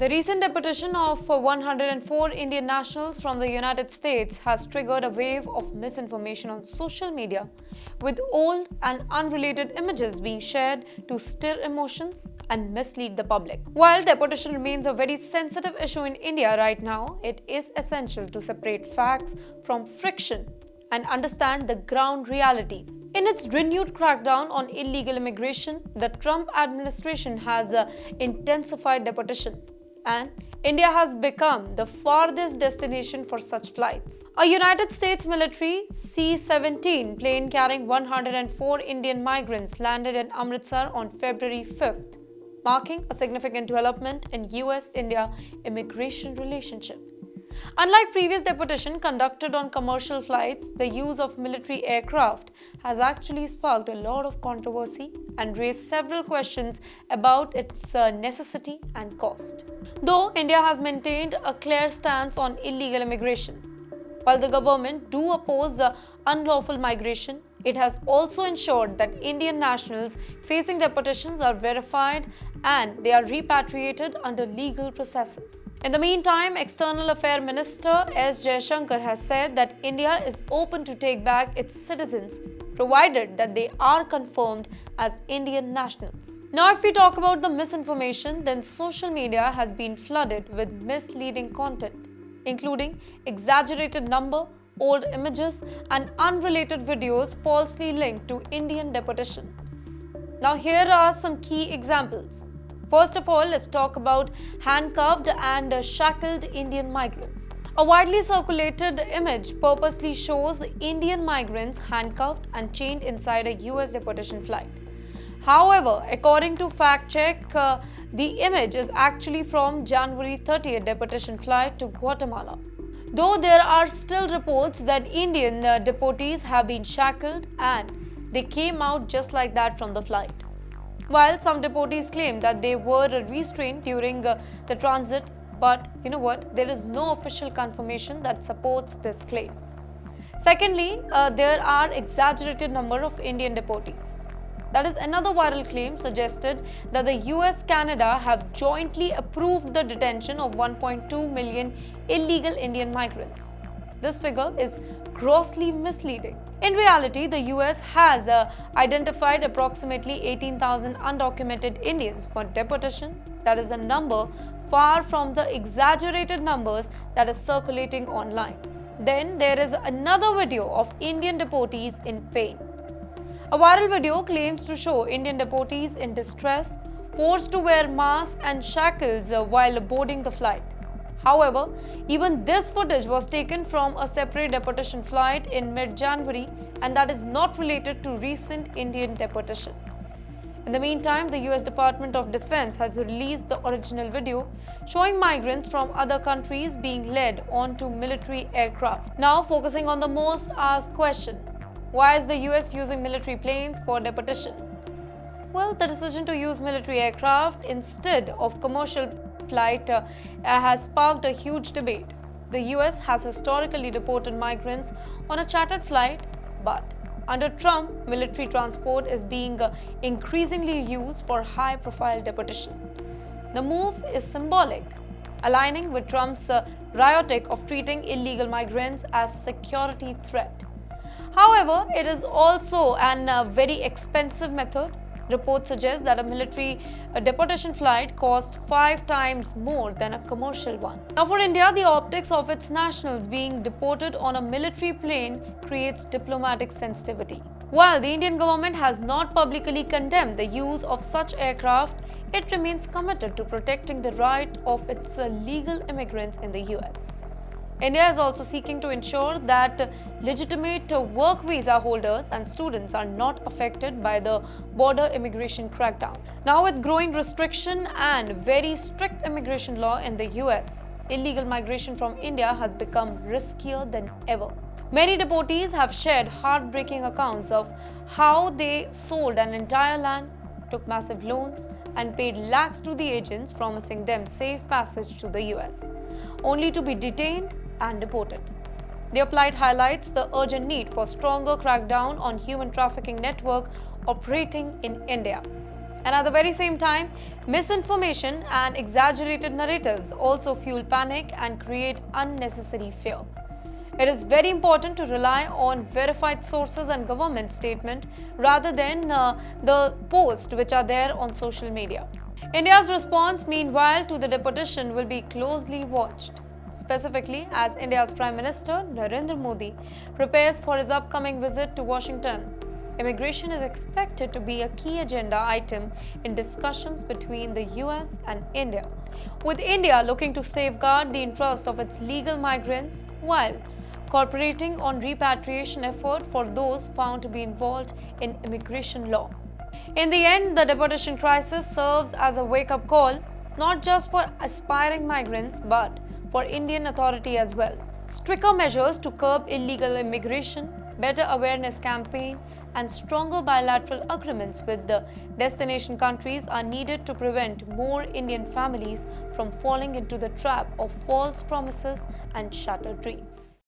The recent deportation of 104 Indian nationals from the United States has triggered a wave of misinformation on social media, with old and unrelated images being shared to stir emotions and mislead the public. While deportation remains a very sensitive issue in India right now, it is essential to separate facts from fiction and understand the ground realities. In its renewed crackdown on illegal immigration, the Trump administration has intensified deportation, and India has become the farthest destination for such flights. A United States military C-17 plane carrying 104 Indian migrants landed in Amritsar on February 5th, marking a significant development in US-India immigration relationship. Unlike previous deportation conducted on commercial flights, the use of military aircraft has actually sparked a lot of controversy and raised several questions about its necessity and cost. Though India has maintained a clear stance on illegal immigration, while the government do oppose unlawful migration, it has also ensured that Indian nationals facing deportations are verified and they are repatriated under legal processes. In the meantime, External Affairs Minister S. Jaishankar has said that India is open to take back its citizens provided that they are confirmed as Indian nationals. Now, if we talk about the misinformation, then social media has been flooded with misleading content, including exaggerated number, old images, and unrelated videos falsely linked to Indian deportation. Now, here are some key examples. First of all, let's talk about handcuffed and shackled Indian migrants. A widely circulated image purposely shows Indian migrants handcuffed and chained inside a US deportation flight. However, according to fact check, the image is actually from January 30th deportation flight to Guatemala. Though there are still reports that Indian deportees have been shackled and they came out just like that from the flight. While some deportees claim that they were restrained during the transit, but you know what? There is no official confirmation that supports this claim. Secondly, there are exaggerated number of Indian deportees. That is another viral claim suggested that the US-Canada have jointly approved the detention of 1.2 million illegal Indian migrants. This figure is grossly misleading. In reality, the US has identified approximately 18,000 undocumented Indians for deportation. That is a number far from the exaggerated numbers that is circulating online. Then there is another video of Indian deportees in pain. A viral video claims to show Indian deportees in distress, forced to wear masks and shackles while boarding the flight. However, even this footage was taken from a separate deportation flight in mid-January, and that is not related to recent Indian deportation. In the meantime, the US Department of Defense has released the original video showing migrants from other countries being led onto military aircraft. Now, focusing on the most asked question: why is the US using military planes for deportation? Well, the decision to use military aircraft instead of commercial flight has sparked a huge debate. The US has historically deported migrants on a chartered flight, but under Trump, military transport is being increasingly used for high-profile deportation. The move is symbolic, aligning with Trump's rhetoric of treating illegal migrants as security threat. However, it is also a very expensive method. Reports suggest that a military deportation flight costs 5 times more than a commercial one. Now, for India, the optics of its nationals being deported on a military plane creates diplomatic sensitivity. While the Indian government has not publicly condemned the use of such aircraft, it remains committed to protecting the right of its legal immigrants in the US. India is also seeking to ensure that legitimate work visa holders and students are not affected by the border immigration crackdown. Now, with growing restriction and very strict immigration law in the US, illegal migration from India has become riskier than ever. Many deportees have shared heartbreaking accounts of how they sold an entire land, took massive loans, and paid lakhs to the agents promising them safe passage to the US, only to be detained and deported. The plight highlights the urgent need for stronger crackdown on human trafficking network operating in India. And at the very same time, misinformation and exaggerated narratives also fuel panic and create unnecessary fear. It is very important to rely on verified sources and government statement rather than the posts which are there on social media. India's response, meanwhile, to the deportation will be closely watched, specifically as India's Prime Minister Narendra Modi prepares for his upcoming visit to Washington. Immigration is expected to be a key agenda item in discussions between the US and India, with India looking to safeguard the interests of its legal migrants while cooperating on repatriation effort for those found to be involved in immigration law. In the end, the deportation crisis serves as a wake-up call not just for aspiring migrants but for Indian authority as well. Stricter measures to curb illegal immigration, better awareness campaign, and stronger bilateral agreements with the destination countries are needed to prevent more Indian families from falling into the trap of false promises and shattered dreams.